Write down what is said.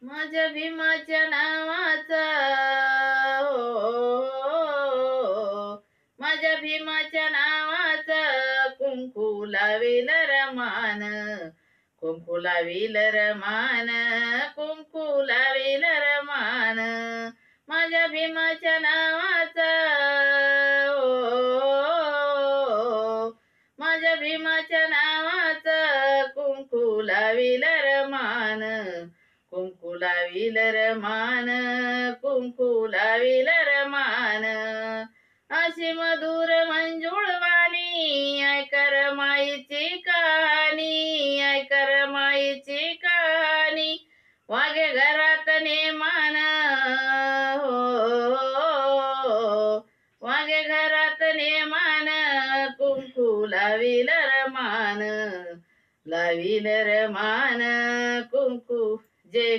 माझ्या भीमाच्या नावाचा माझ्या भीमाच्या नावाचा कुंकू लावेल रमान कुंकू लावेल रमान कुंकू लावेल रमान माझ्या भीमाच्या नावाचा माझ्या भीमाच्या नावाचा कुंकू लावेल रमान कुंकू लावील रमान कुंकू लावील रमान अशी मधुर मंजुळवाणी ऐकर माईची कहाणी ऐकर माईची कहाणी वागे घरात नेमान हो वागे घरात नेमान कुंकू लावील रमान लावील रमान कुंकू जय